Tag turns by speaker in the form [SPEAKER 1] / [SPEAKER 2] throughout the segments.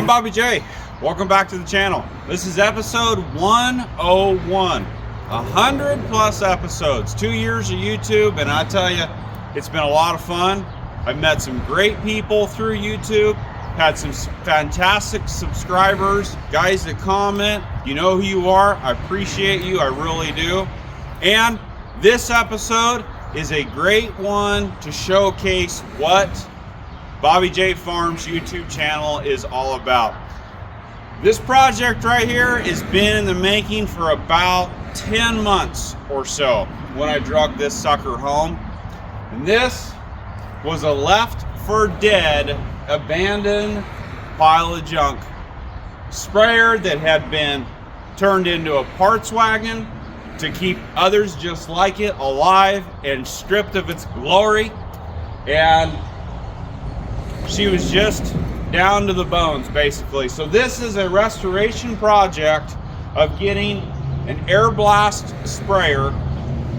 [SPEAKER 1] I'm Bobby J. Welcome back to the channel. This is episode 101. 100 plus episodes, 2 years of YouTube, and I tell you, it's been a lot of fun. I've met some great people through YouTube, had some fantastic subscribers, guys that comment. You know who you are. I appreciate you, I really do. And this episode is a great one to showcase what Bobby J Farms YouTube channel is all about. This project right here has been in the making for about 10 months or so when I drug this sucker home. And this was a left for dead, abandoned pile of junk. Sprayer that had been turned into a parts wagon to keep others just like it alive and stripped of its glory. And she was just down to the bones, basically. So this is a restoration project of getting an air blast sprayer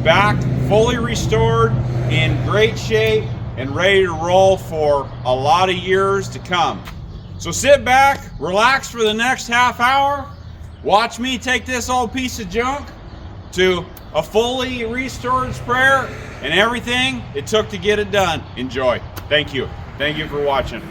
[SPEAKER 1] back fully restored, in great shape, and ready to roll for a lot of years to come. So sit back, relax for the next half hour, watch me take this old piece of junk to a fully restored sprayer and everything it took to get it done. Enjoy. Thank you. Thank you for watching.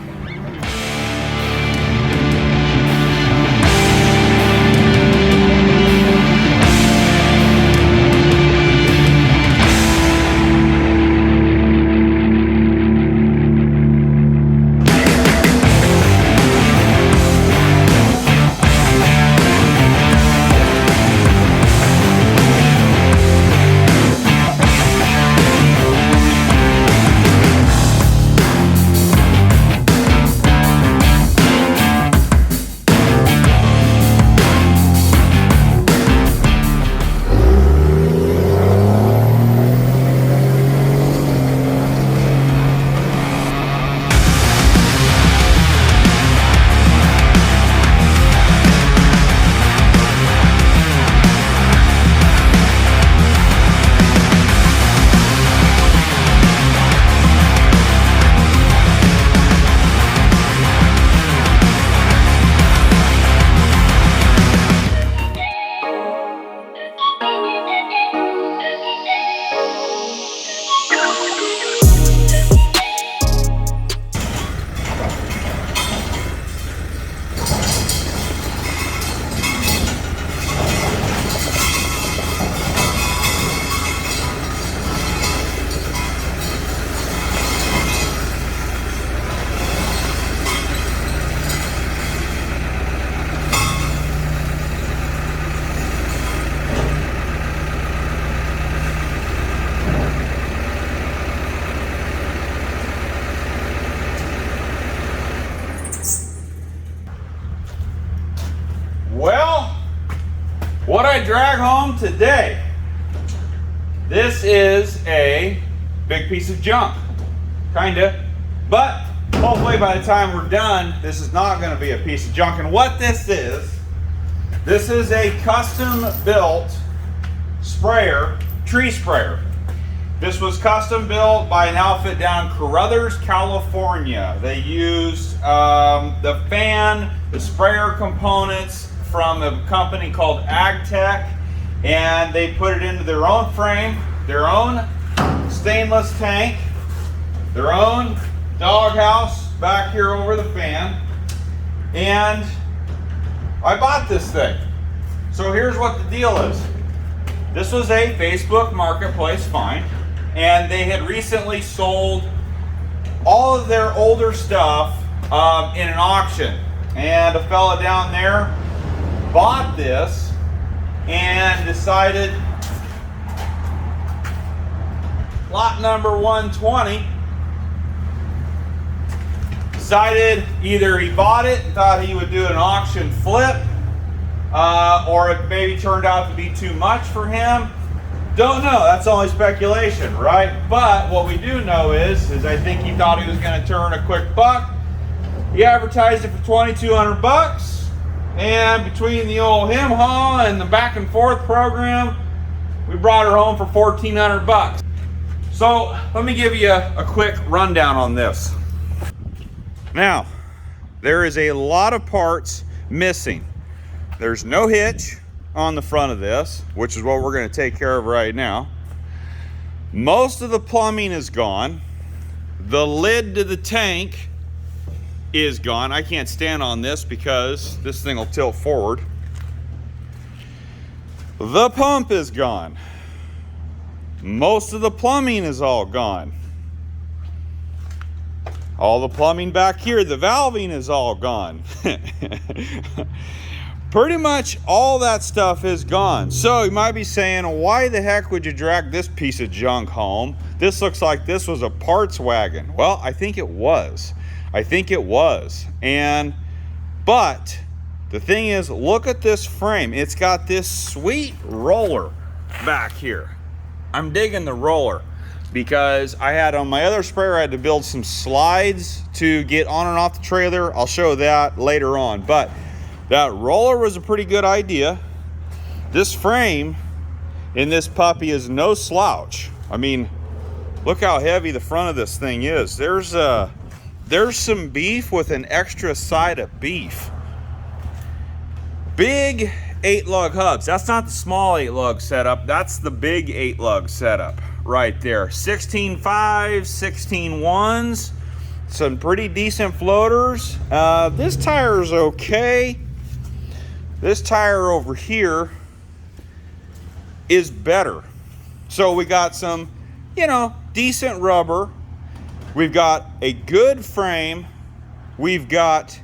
[SPEAKER 1] Well, what I drag home today, this is a big piece of junk, kinda, but hopefully by the time we're done, this is not gonna be a piece of junk. And what this is a custom built sprayer, tree sprayer. This was custom built by an outfit down in Carruthers, California. They used the fan, the sprayer components from a company called AgTech, and they put it into their own frame, their own stainless tank, their own doghouse back here over the fan, and I bought this thing. So here's what the deal is. This was a Facebook Marketplace find, and they had recently sold all of their older stuff in an auction, and a fella down there bought this and decided lot number 120, decided either he bought it and thought he would do an auction flip, or it maybe turned out to be too much for him. Don't know, that's only speculation, right? But what we do know is I think he thought he was going to turn a quick buck. He advertised it for 2,200 bucks. And between the old hem-haw and the back and forth program, we brought her home for 1,400 bucks. So let me give you a quick rundown on this. Now, There is a lot of parts missing. There's no hitch on the front of this, which is what we're going to take care of right now. Most of the plumbing is gone. The lid to the tank is gone. I can't stand on this because this thing will tilt forward. The pump is gone. Most of the plumbing is all gone. All the plumbing back here, the valving is all gone. Pretty much all that stuff is gone. So you might be saying, why the heck would you drag this piece of junk home? This looks like this was a parts wagon. Well, I think it was. I think it was. But the thing is, look at this frame. It's got this sweet roller back here. I'm digging the roller because I had on my other sprayer, I had to build some slides to get on and off the trailer. I'll show that later on. But that roller was a pretty good idea. This frame in this puppy is no slouch. I mean, look how heavy the front of this thing is. There's some beef with an extra side of beef. Big 8-lug hubs. That's not the small 8-lug setup. That's the big 8-lug setup right there. 16.5, 16.1s. Some pretty decent floaters. This tire is okay. This tire over here is better. So we got some, decent rubber. We've got a good frame. We've got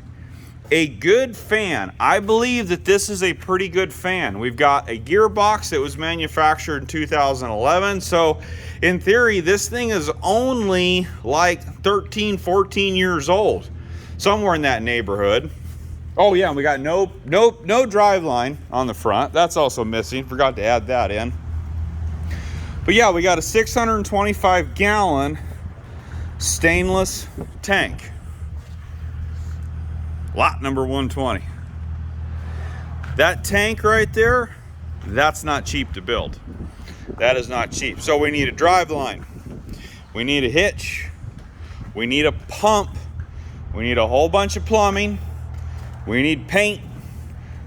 [SPEAKER 1] a good fan. I believe that this is a pretty good fan. We've got a gearbox that was manufactured in 2011. So in theory, this thing is only like 13, 14 years old, somewhere in that neighborhood. Oh yeah, and we got no drive line on the front. That's also missing. Forgot to add that in. But yeah, we got a 625 gallon stainless tank. Lot number 120. That tank right there, that's not cheap to build. That is not cheap. So we need a drive line. We need a hitch. We need a pump. We need a whole bunch of plumbing. We need paint.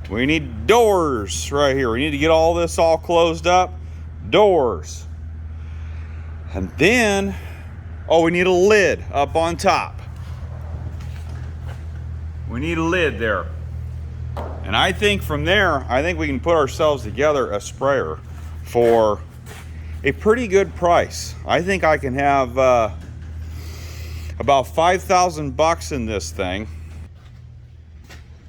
[SPEAKER 1] We need doors right here. We need to get all this all closed up. Doors. And then, we need a lid up on top. We need a lid there. And I think from there, we can put ourselves together a sprayer for a pretty good price. I think I can have about 5,000 bucks in this thing.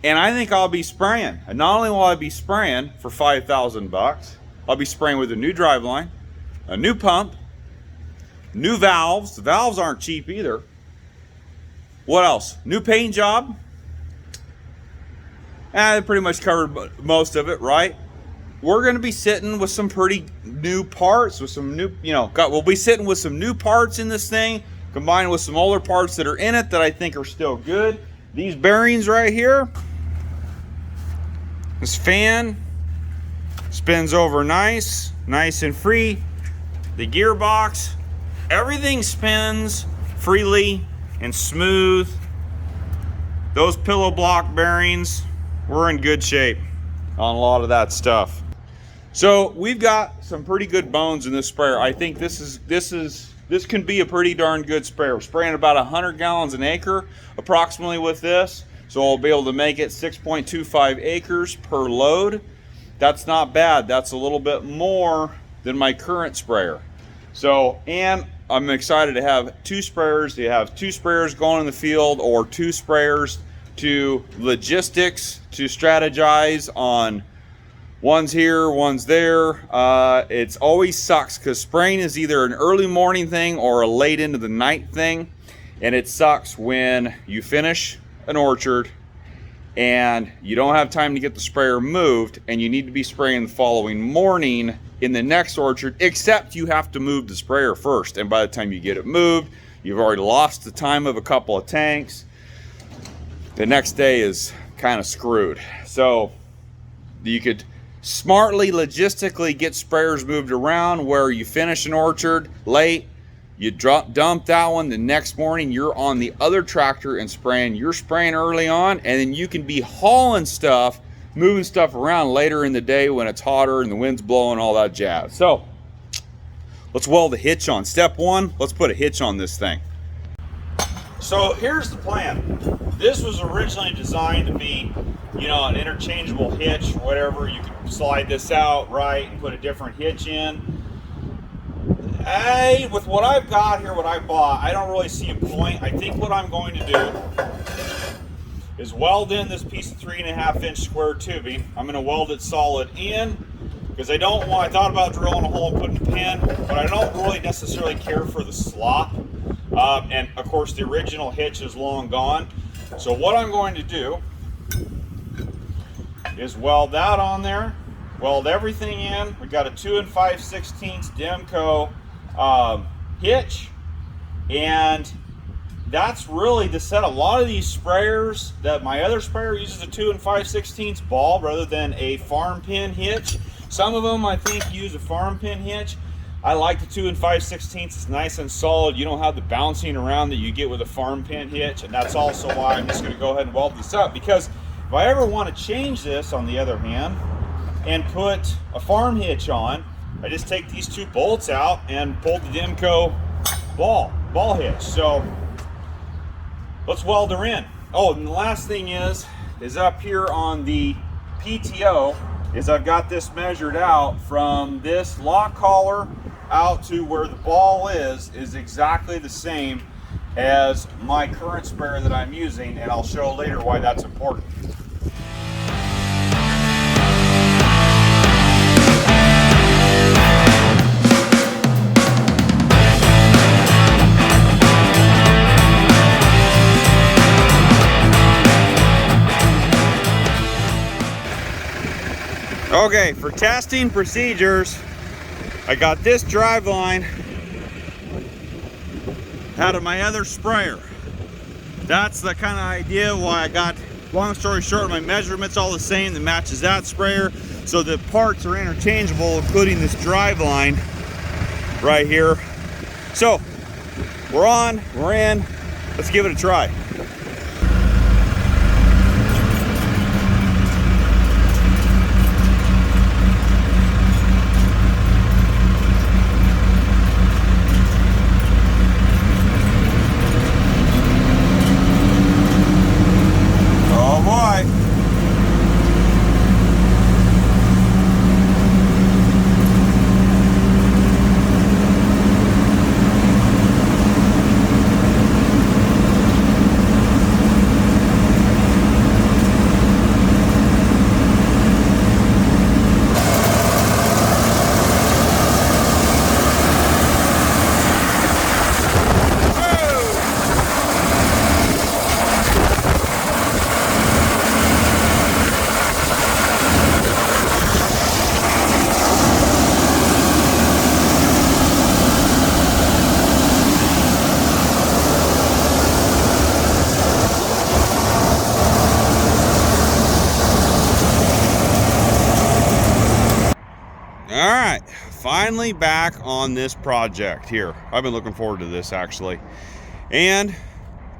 [SPEAKER 1] And I think I'll be spraying. And not only will I be spraying for 5,000 bucks, I'll be spraying with a new driveline, a new pump, new valves. The valves aren't cheap either. What else? New paint job. I pretty much covered most of it, right? We're going to be sitting with some pretty new parts, with some new, we'll be sitting with some new parts in this thing, combined with some older parts that are in it that I think are still good. These bearings right here, this fan spins over nice and free. The gearbox, everything spins freely and smooth. Those pillow block bearings, we're in good shape on a lot of that stuff. So we've got some pretty good bones in this sprayer. I think this can be a pretty darn good sprayer. We're spraying about 100 gallons an acre approximately with this. So I'll be able to make it 6.25 acres per load. That's not bad. That's a little bit more than my current sprayer. So, and I'm excited to have two sprayers. You have two sprayers going in the field, or two sprayers to logistics, to strategize on one's here, one's there. It's always sucks because spraying is either an early morning thing or a late into the night thing. And it sucks when you finish an orchard and you don't have time to get the sprayer moved and you need to be spraying the following morning in the next orchard, except you have to move the sprayer first. And by the time you get it moved, you've already lost the time of a couple of tanks. The next day is kind of screwed. So you could smartly, logistically get sprayers moved around where you finish an orchard late, You dump that one, the next morning you're on the other tractor and spraying. You're spraying early on, and then you can be hauling stuff, moving stuff around later in the day when it's hotter and the wind's blowing, all that jazz. So let's weld the hitch on. Step one, let's put a hitch on this thing. So here's the plan. This was originally designed to be, you know, an interchangeable hitch, whatever. You can slide this out, right, and put a different hitch in. With what I've got here, what I bought, I don't really see a point. I think what I'm going to do is weld in this piece of 3.5 inch square tubing. I'm going to weld it solid in because I thought about drilling a hole and putting a pin, but I don't really necessarily care for the slop. And of course the original hitch is long gone. So what I'm going to do is weld that on there, weld everything in. We got a 2 5/16 Demco hitch, and that's really to set a lot of these sprayers. That my other sprayer uses a 2 5/16 ball rather than a farm pin hitch. Some of them I think use a farm pin hitch. I like the 2 5/16. It's nice and solid. You don't have the bouncing around that you get with a farm pin hitch, and that's also why I'm just going to go ahead and weld this up, because if I ever want to change this, on the other hand, and put a farm hitch on, I just take these 2 bolts out and pull the Demco ball hitch. So let's weld her in. Oh, and the last thing is up here on the PTO is I've got this measured out from this lock collar out to where the ball is exactly the same as my current sprayer that I'm using, and I'll show later why that's important. Okay, for testing procedures, I got this drive line out of my other sprayer. That's the kind of idea why I got, long story short, my measurements all the same that matches that sprayer, so the parts are interchangeable, including this drive line right here. So we're on, we're in, let's give it a try. All right, finally back on this project here. I've been looking forward to this actually. And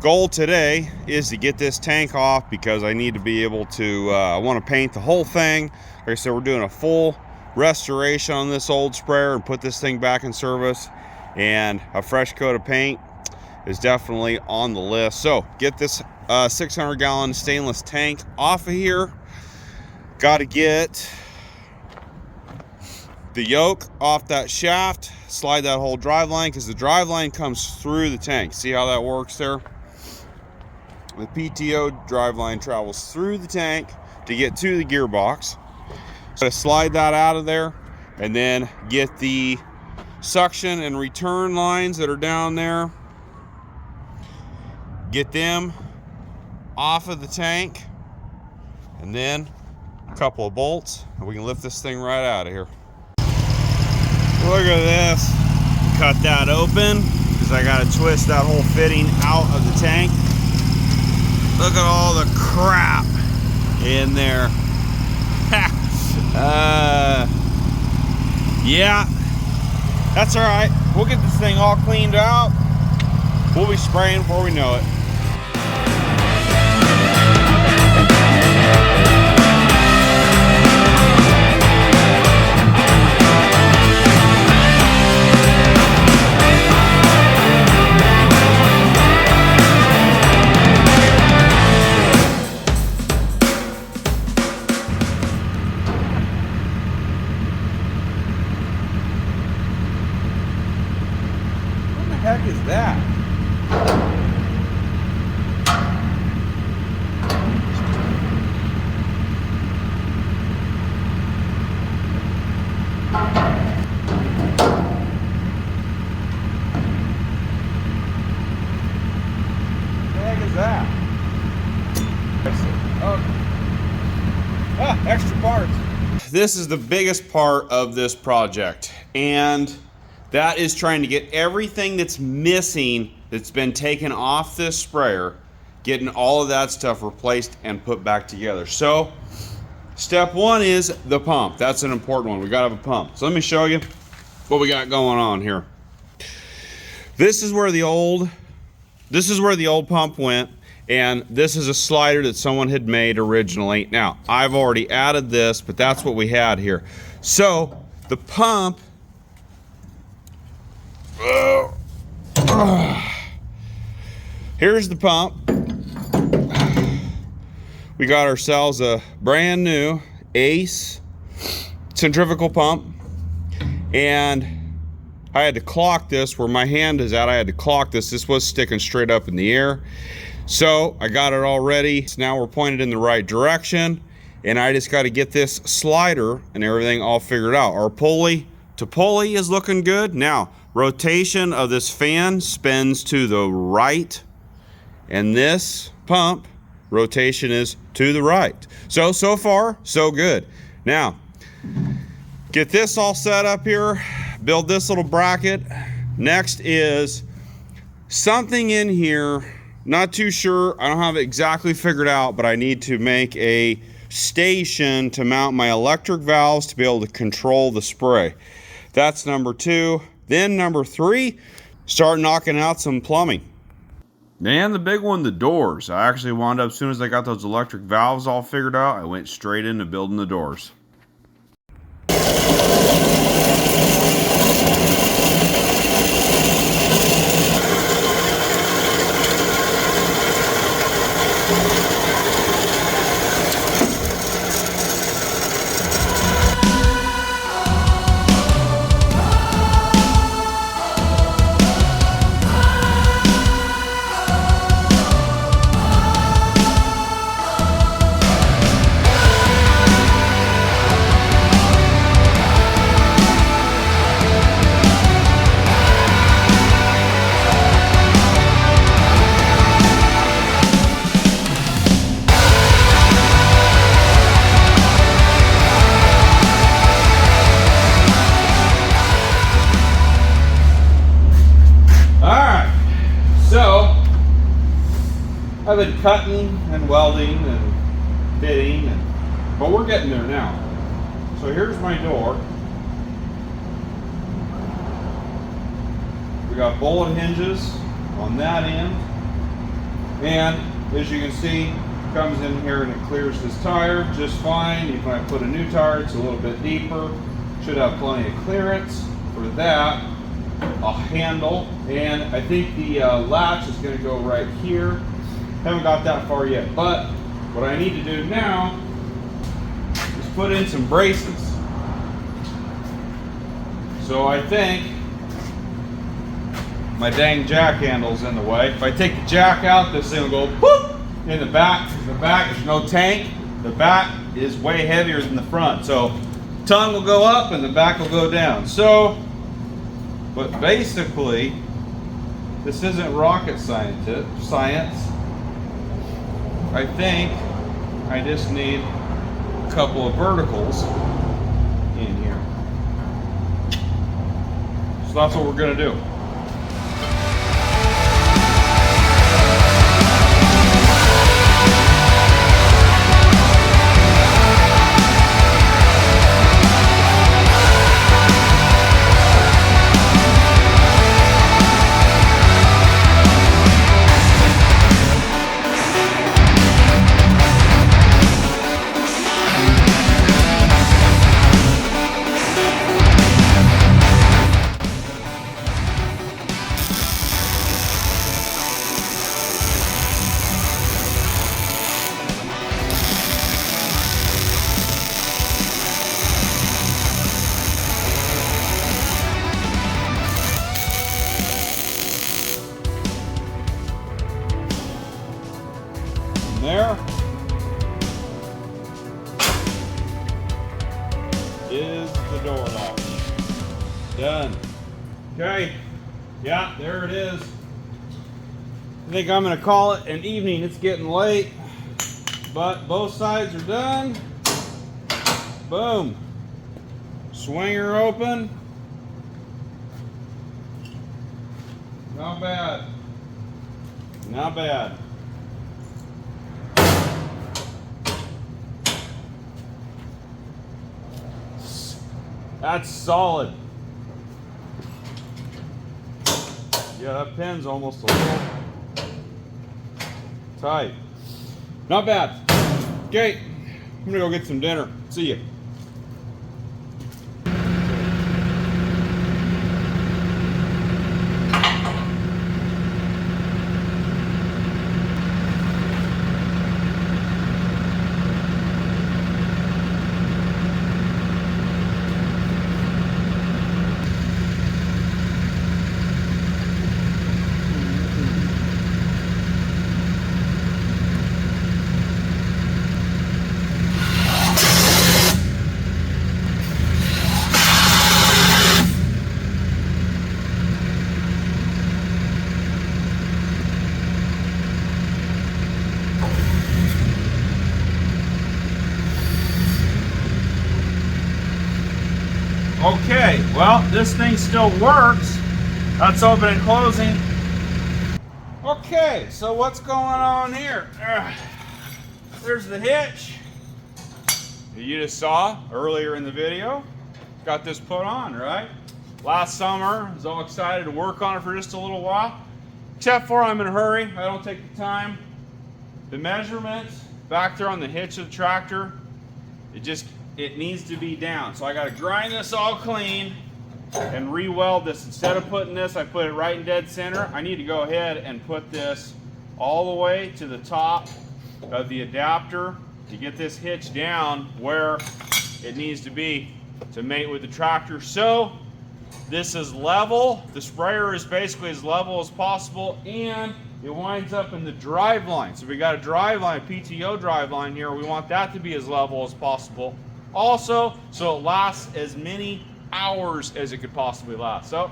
[SPEAKER 1] goal today is to get this tank off because I need to be able to, I want to paint the whole thing. Like I said, we're doing a full restoration on this old sprayer and put this thing back in service. And a fresh coat of paint is definitely on the list. So get this 600-gallon stainless tank off of here. Got to get the yoke off that shaft, slide that whole drive line, because the drive line comes through the tank. See how that works there? The PTO drive line travels through the tank to get to the gearbox. So slide that out of there, and then get the suction and return lines that are down there, get them off of the tank, and then a couple of bolts, and we can lift this thing right out of here. Look at this. Cut that open because I got to twist that whole fitting out of the tank. Look at all the crap in there. Yeah, That's all right. We'll get this thing all cleaned out. We'll be spraying before we know it. What the heck is that? That? Extra parts. This is the biggest part of this project, and that is trying to get everything that's missing, that's been taken off this sprayer, getting all of that stuff replaced and put back together. So step one is the pump. That's an important one. We gotta have a pump. So let me show you what we got going on here. This is where the old pump went, and this is a slider that someone had made originally. Now, I've already added this, but that's what we had here. So the pump, here's the pump. We got ourselves a brand new Ace centrifugal pump, and I had to clock this where my hand is at. I had to clock this. This was sticking straight up in the air. So I got it all ready. So now we're pointed in the right direction, and I just got to get this slider and everything all figured out. Our pulley to pulley is looking good. Now, rotation of this fan spins to the right, and this pump rotation is to the right. So far, so good. Now, get this all set up here. Build this little bracket. Next is something in here, not too sure. I don't have it exactly figured out, but I need to make a station to mount my electric valves to be able to control the spray. That's number two. Then number three, start knocking out some plumbing. And the big one, the doors. I actually wound up, as soon as I got those electric valves all figured out, I went straight into building the doors. I've been cutting and welding and fitting, but we're getting there now. So here's my door. We got bullet hinges on that end, and as you can see, it comes in here and it clears this tire just fine. Even when I put a new tire, it's a little bit deeper. Should have plenty of clearance for that. A handle, and I think the latch is going to go right here. Haven't got that far yet, but what I need to do now is put in some braces. So I think my dang jack handle's in the way. If I take the jack out, this thing will go whoop in the back. The back, there's no tank. The back is way heavier than the front. So tongue will go up and the back will go down. So, but basically, this isn't rocket science. I think I just need a couple of verticals in here. So that's what we're going to do. Done. Okay. Yeah, there it is. I think I'm gonna call it an evening. It's getting late, but both sides are done. Boom. Swinger open. Not bad. Not bad. That's solid. Yeah, that pin's almost a little tight. Not bad. Okay, I'm gonna go get some dinner. See you. Okay, well, this thing still works. That's open and closing. Okay, so what's going on here? There's the hitch that you just saw earlier in the video. Got this put on, right? Last summer, I was all excited to work on it for just a little while. Except for I'm in a hurry. I don't take the time. The measurements back there on the hitch of the tractor, it needs to be down. So I got to grind this all clean and re-weld this. Instead of putting this, I put it right in dead center. I need to go ahead and put this all the way to the top of the adapter to get this hitch down where it needs to be to mate with the tractor. So this is level. The sprayer is basically as level as possible, and it winds up in the drive line. So we got a drive line, a PTO drive line here. We want that to be as level as possible. Also, so it lasts as many hours as it could possibly last. So,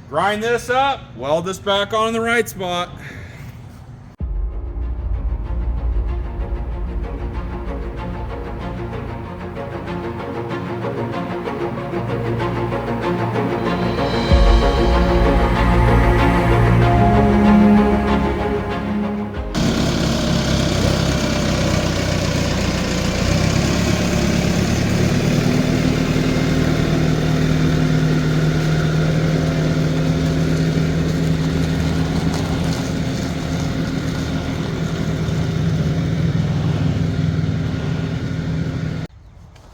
[SPEAKER 1] grind this up, weld this back on in the right spot.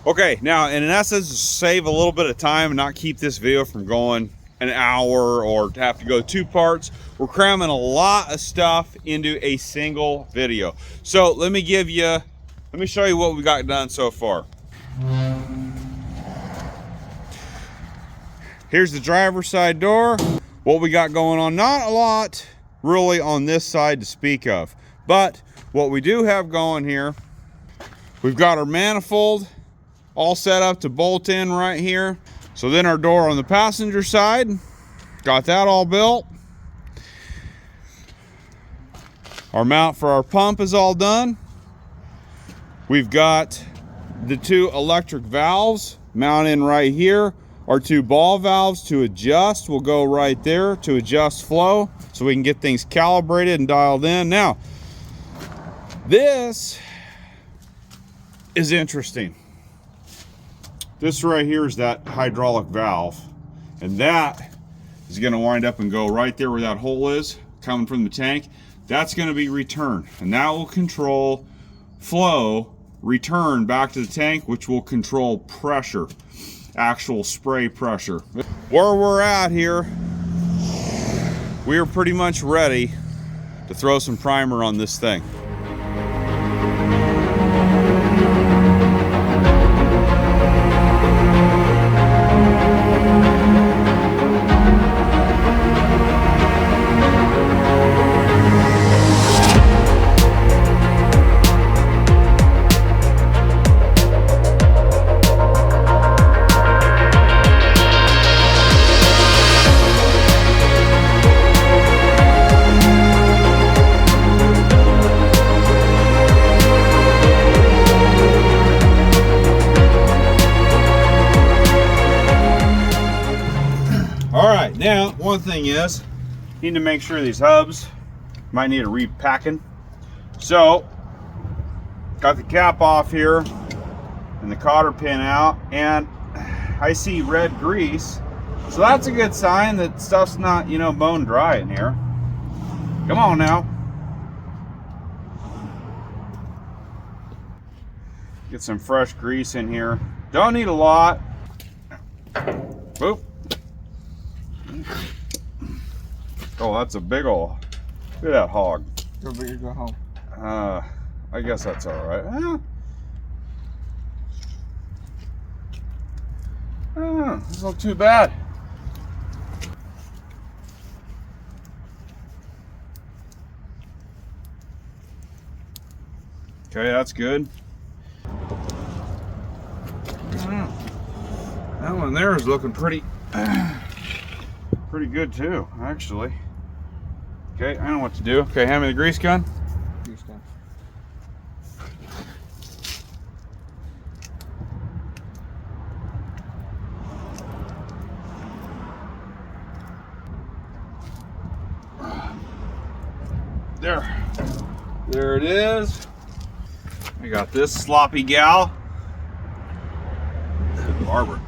[SPEAKER 1] Okay, now in essence, to save a little bit of time and not keep this video from going an hour or to have to go 2 parts, we're cramming a lot of stuff into a single video. So let me show you what we got done so far. Here's the driver's side door. What we got going on, not a lot really on this side to speak of, but what we do have going here, we've got our manifold all set up to bolt in right here. So then our door on the passenger side, got that all built. Our mount for our pump is all done. We've got the 2 electric valves mounted in right here. Our 2 ball valves to adjust will go right there to adjust flow so we can get things calibrated and dialed in. Now, this is interesting. This right here is that hydraulic valve, and that is going to wind up and go right there where that hole is coming from the tank. That's going to be returned, and that will control flow return back to the tank, which will control pressure, actual spray pressure. Where we're at here, we are pretty much ready to throw some primer on this thing. All right, now one thing is, need to make sure these hubs might need a repacking. So, got the cap off here and the cotter pin out, and I see red grease. So that's a good sign that stuff's not, you know, bone dry in here. Come on now. Get some fresh grease in here. Don't need a lot. Boop. Oh, that's a big ol', look at that hog.
[SPEAKER 2] Go big or go home.
[SPEAKER 1] I guess that's all right. It's not too bad. Okay, that's good. That one there is looking pretty good too, actually. Okay, I know what to do. Okay, hand me the grease gun.
[SPEAKER 2] Grease gun.
[SPEAKER 1] There it is. I got this sloppy gal. Barber.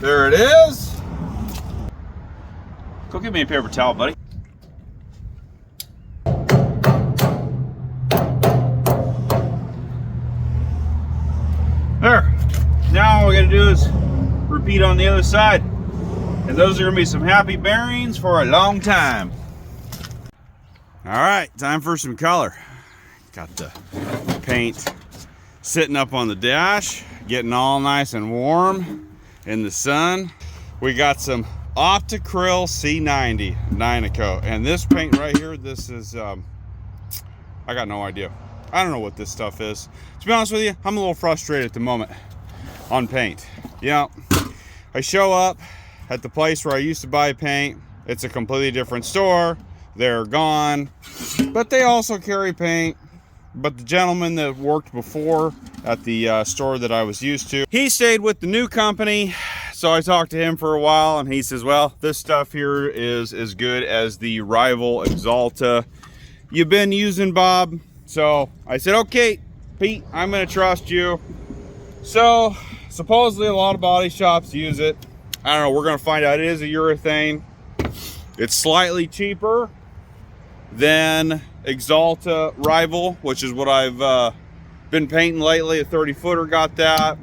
[SPEAKER 1] There it is. Go get me a paper towel, buddy. There. Now all we gotta do is repeat on the other side. And those are gonna be some happy bearings for a long time. All right, time for some color. Got the paint sitting up on the dash, getting all nice and warm in the sun. We got some Opticryl C90 Dynacoat, and this paint right here, this is I got no idea. I don't know what this stuff is. To be honest with you, I'm a little frustrated at the moment on paint. You know, I show up at the place where I used to buy paint. It's a completely different store. They're gone, but they also carry paint. But the gentleman that worked before at the store that I was used to, he stayed with the new company. So I talked to him for a while, and he says, well, this stuff here is as good as the rival Axalta you've been using, Bob. So I said, okay, Pete, I'm gonna trust you. So supposedly a lot of body shops use it. I don't know, we're gonna find out. It is a urethane. It's slightly cheaper than Axalta Rival, which is what I've been painting lately. A 30-footer got that.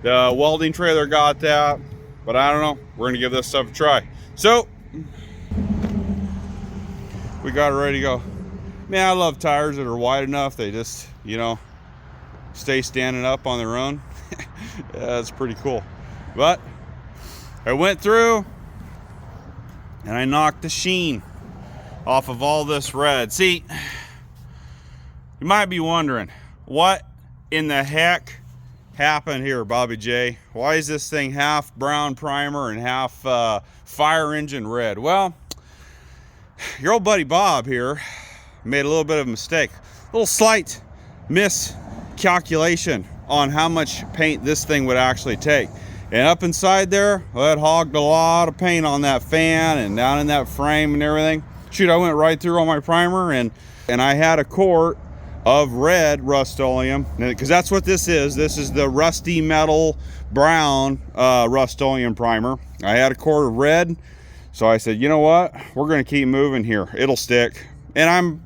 [SPEAKER 1] The welding trailer got that. But I don't know. We're gonna give this stuff a try. So we got it ready to go. Man, I love tires that are wide enough. They just, you know, stay standing up on their own. Yeah, that's pretty cool. But I went through and I knocked the sheen off of all this red. See, you might be wondering, what in the heck happened here, Bobby J? Why is this thing half brown primer and half fire engine red? Well, your old buddy Bob here made a little bit of a mistake. A little slight miscalculation on how much paint this thing would actually take. And up inside there, well, that hogged a lot of paint on that fan and down in that frame and everything. Shoot, I went right through all my primer, and I had a quart of red Rust-Oleum, because that's what this is. This is the rusty metal brown Rust-Oleum primer. I had a quart of red, so I said, you know what? We're going to keep moving here. It'll stick. And I'm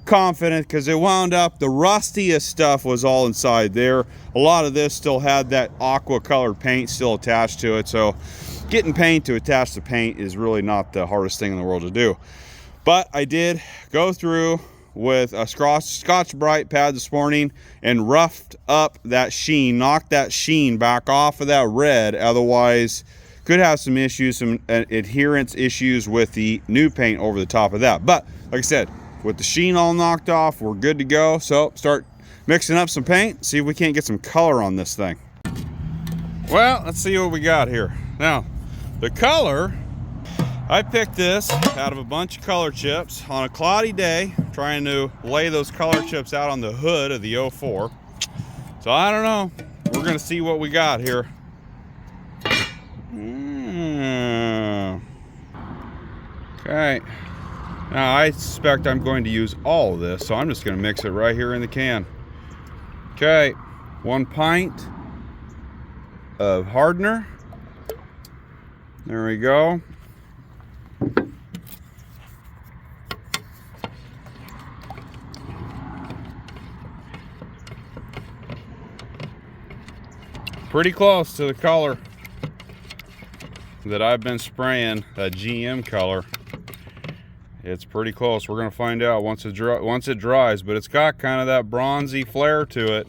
[SPEAKER 1] confident, because it wound up, the rustiest stuff was all inside there. A lot of this still had that aqua colored paint still attached to it, so getting paint to attach to paint is really not the hardest thing in the world to do. But I did go through with a Scotch-Brite pad this morning and roughed up that sheen, knocked that sheen back off of that red. Otherwise could have some issues, some adherence issues with the new paint over the top of that. But like I said, with the sheen all knocked off, we're good to go. So start mixing up some paint, see if we can't get some color on this thing. Well, let's see what we got here. Now, the color, I picked this out of a bunch of color chips on a cloudy day, trying to lay those color chips out on the hood of the 04. So I don't know, we're gonna see what we got here. Okay. Now I suspect I'm going to use all of this, so I'm just gonna mix it right here in the can. Okay, 1 pint of hardener. There we go. Pretty close to the color that I've been spraying, that GM color. It's pretty close. We're gonna find out once it dries, but it's got kind of that bronzy flare to it.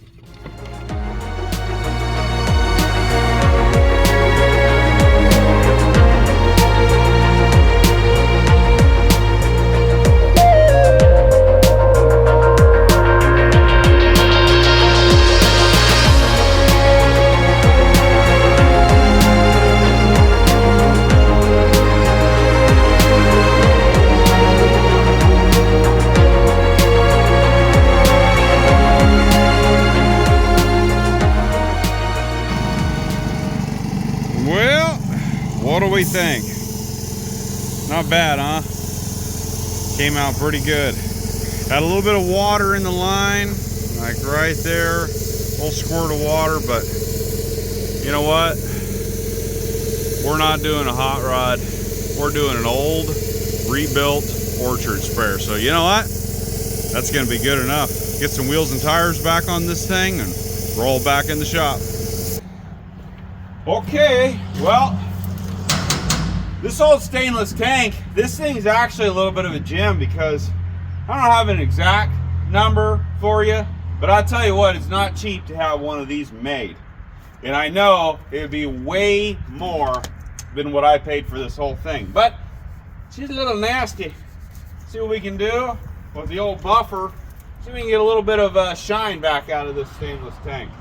[SPEAKER 1] What do we think? Not bad, huh? Came out pretty good. Had a little bit of water in the line, like right there. A little squirt of water, but you know what? We're not doing a hot rod. We're doing an old, rebuilt orchard sprayer. So you know what? That's gonna be good enough. Get some wheels and tires back on this thing and roll back in the shop. Okay, well, this old stainless tank, this thing's actually a little bit of a gem because I don't have an exact number for you, but I'll tell you what, it's not cheap to have one of these made. And I know it would be way more than what I paid for this whole thing, but she's a little nasty. See what we can do with the old buffer. See if we can get a little bit of shine back out of this stainless tank.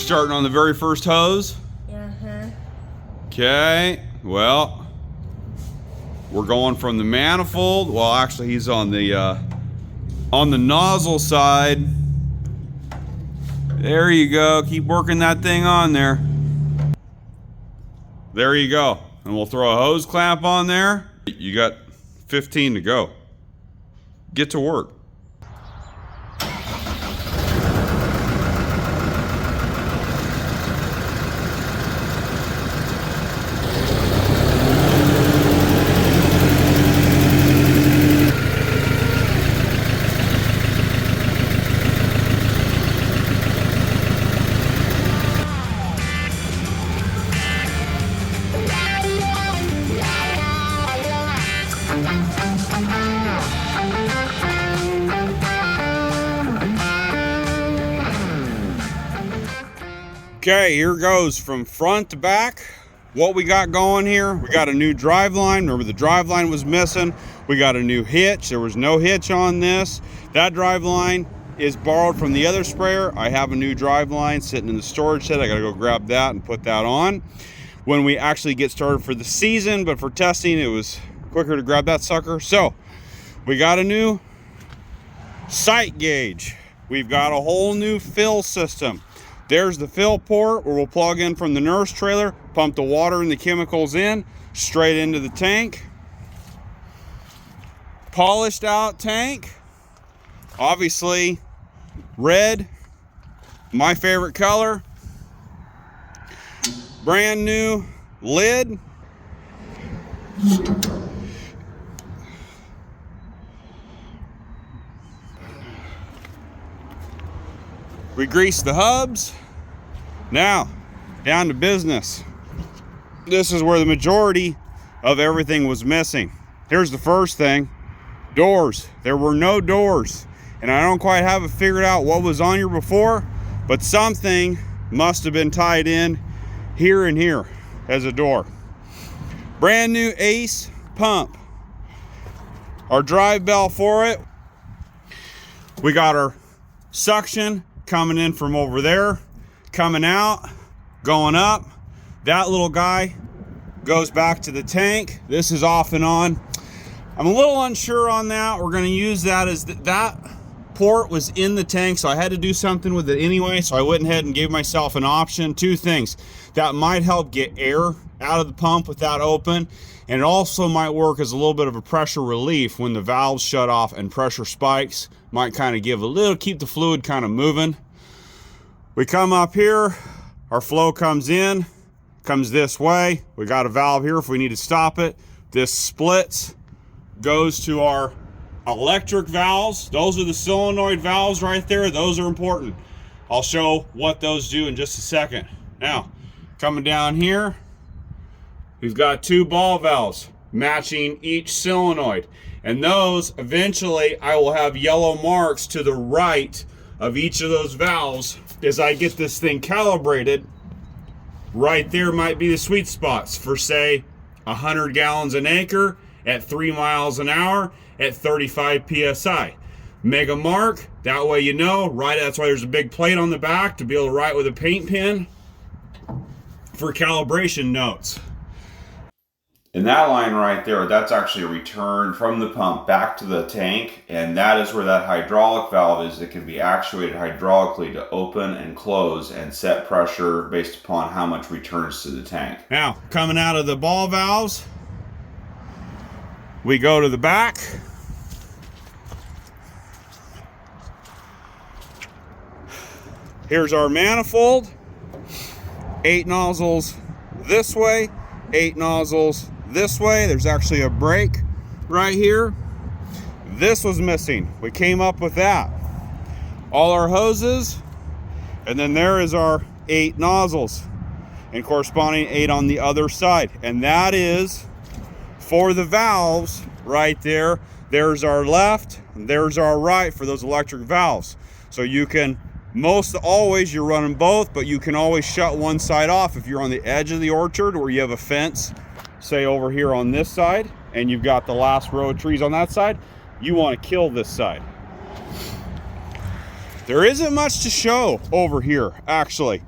[SPEAKER 1] Starting on the very first hose. Okay, well, we're going from the manifold. Well, actually, he's on the nozzle side. There you go. Keep working that thing on there. There you go. And we'll throw a hose clamp on there. You got 15 to go. Get to work. Okay, here goes from front to back. What we got going here, we got a new drive line. Remember, the drive line was missing. We got a new hitch. There was no hitch on this. That drive line is borrowed from the other sprayer. I have a new drive line sitting in the storage shed. I gotta go grab that and put that on when we actually get started for the season, but for testing, it was quicker to grab that sucker. So we got a new sight gauge. We've got a whole new fill system. There's the fill port where we'll plug in from the nurse trailer, pump the water and the chemicals in, straight into the tank. Polished out tank. Obviously red, my favorite color. Brand new lid. We greased the hubs. Now, down to business. This is where the majority of everything was missing. Here's the first thing. Doors. There were no doors. And I don't quite have it figured out what was on here before, but something must have been tied in here and here as a door. Brand new Ace pump. Our drive bell for it. We got our suction coming in from over there, coming out, going up. That little guy goes back to the tank. This is off and on. I'm a little unsure on that. We're going to use that as that port was in the tank, so I had to do something with it anyway, so I went ahead and gave myself an option. Two things that might help get air out of the pump with that open, and it also might work as a little bit of a pressure relief when the valves shut off and pressure spikes. Might kind of give a little, keep the fluid kind of moving. We come up here, our flow comes in, comes this way. We got a valve here if we need to stop it. This splits, goes to our electric valves. Those are the solenoid valves right there. Those are important. I'll show what those do in just a second. Now, coming down here, we've got two ball valves matching each solenoid. And those, eventually, I will have yellow marks to the right of each of those valves as I get this thing calibrated. Right there might be the sweet spots for, say, 100 gallons an acre at 3 miles an hour at 35 PSI. Mega mark, that way you know, right? That's why there's a big plate on the back to be able to write with a paint pen for calibration notes. And that line right there, that's actually a return from the pump back to the tank, and that is where that hydraulic valve is that can be actuated hydraulically to open and close and set pressure based upon how much returns to the tank. Now, coming out of the ball valves, we go to the back. Here's our manifold. 8 nozzles this way, 8 nozzles this way. There's actually a break right here. This was missing. We came up with that. All our hoses, and then there is our 8 nozzles and corresponding 8 on the other side. And that is for the valves right there. There's our left, and there's our right for those electric valves. So you can, most always you're running both, but you can always shut one side off if you're on the edge of the orchard where you have a fence, say over here on this side, and you've got the last row of trees on that side. You want to kill this side. There isn't much to show over here, actually,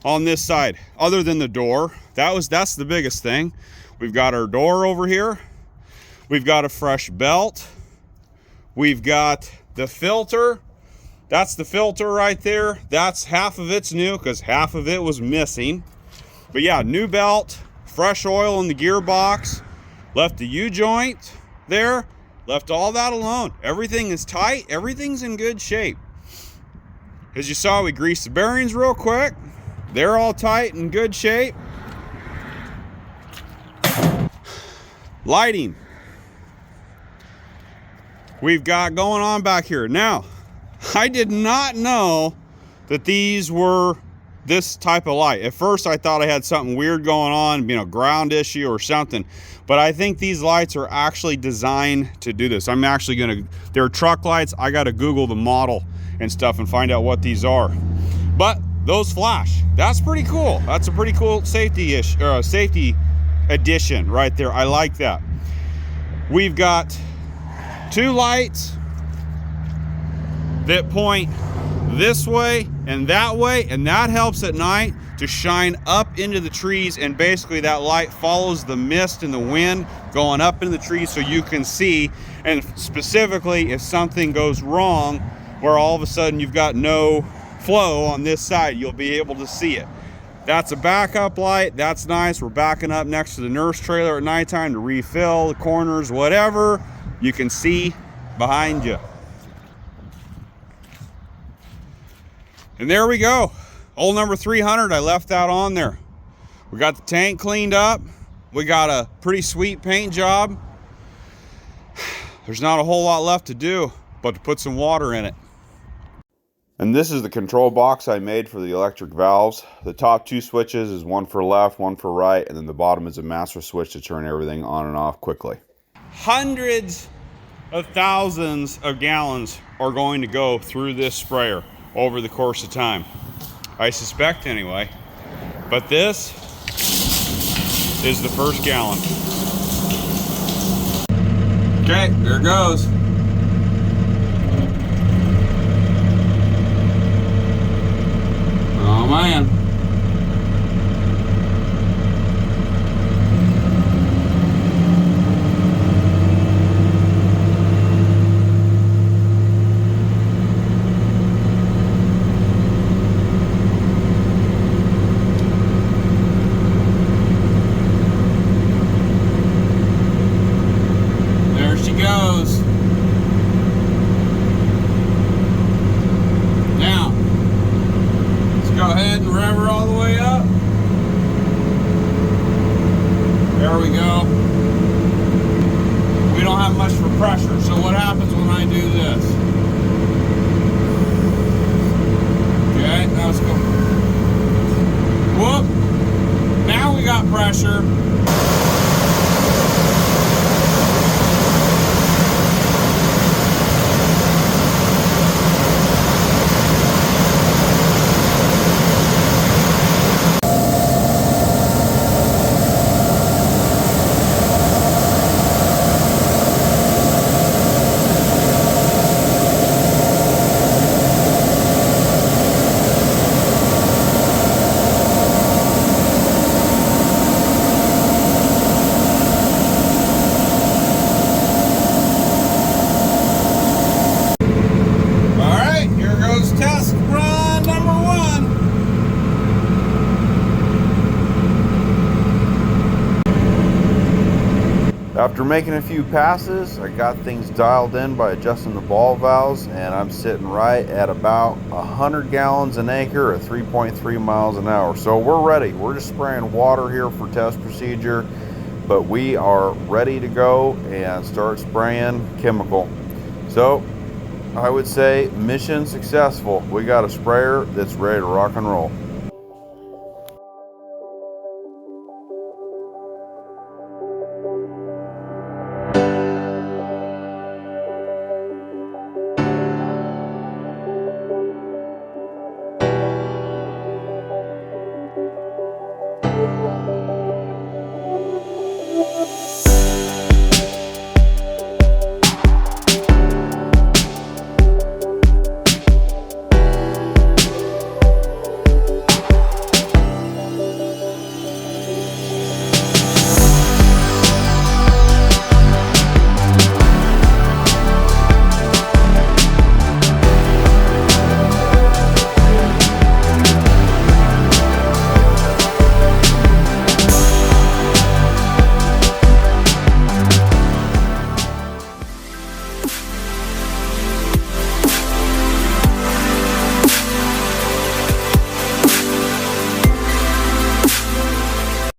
[SPEAKER 1] on this side, other than the door. That's the biggest thing. We've got our door over here. We've got a fresh belt. We've got the filter. That's the filter right there. That's half of it's new because half of it was missing. But yeah, new belt, fresh oil in the gearbox. Left the U-joint there. Left all that alone. Everything is tight. Everything's in good shape. As you saw, we greased the bearings real quick. They're all tight and good shape. Lighting. We've got going on back here. Now, I did not know that these were this type of light. At first, I thought I had something weird going on, ground issue or something. But I think these lights are actually designed to do this. I'm actually they're truck lights. I got to Google the model and stuff and find out what these are. But those flash. That's pretty cool. That's a pretty cool safety addition right there. I like that. We've got 2 lights that point this way, and that helps at night to shine up into the trees, and basically that light follows the mist and the wind going up into the trees so you can see. And specifically, if something goes wrong where all of a sudden you've got no flow on this side, you'll be able to see it. That's a backup light. That's nice. We're backing up next to the nurse trailer at nighttime to refill the corners, whatever. You can see behind you. And there we go. Old number 300, I left that on there. We got the tank cleaned up. We got a pretty sweet paint job. There's not a whole lot left to do, but to put some water in it. And this is the control box I made for the electric valves. The top two switches is one for left, one for right, and then the bottom is a master switch to turn everything on and off quickly. Hundreds of thousands of gallons are going to go through this sprayer over the course of time. I suspect anyway. But this is the first gallon. Okay, there it goes. Oh man. There she goes. Now, go ahead and rev her all the way up. There we go. We don't have much for pressure, so what happens when I do this? Okay, now let's go. Whoop! Now we got pressure. Test run number 1. After making a few passes, I got things dialed in by adjusting the ball valves, and I'm sitting right at about 100 gallons an acre at 3.3 miles an hour. So we're ready. We're just spraying water here for test procedure, but we are ready to go and start spraying chemical. So I would say mission successful. We got a sprayer that's ready to rock and roll.